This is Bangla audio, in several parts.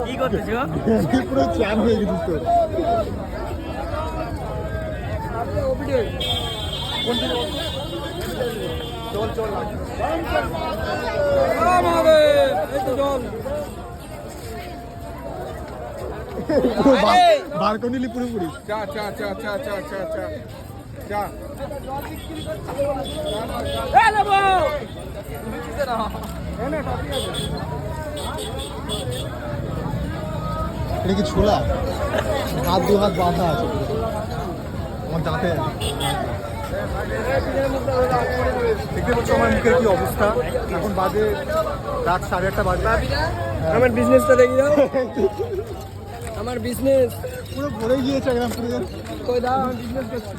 কি করতেছো? পুরো চ্যান হয়ে গেছিস তো। চল চল বার করে নিলি পুরোপুরি। চা চা চা চা চা চা চা চা এটা কি ছোলা? হাত দু হাত বাঁধা আছে আমার দাঁতে। দেখতে পাচ্ছ আমার মুখের কি অবস্থা। এখন বাজে রাত 8:30 বাজে। আমার বিজনেসটা দেখি দাও। আমার বিজনেস পুরো ভরে গিয়েছে একদম পুরো। কই দাও, আমি বিজনেস করছি।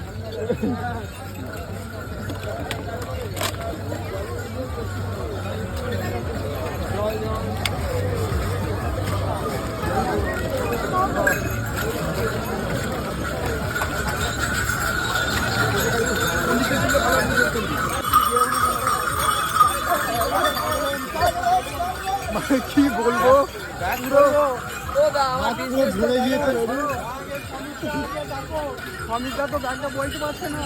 মানে কি বলবো, পুরো ভরে গিয়েছে। অমিতা তো ব্যাগটা বলতে পারছে না।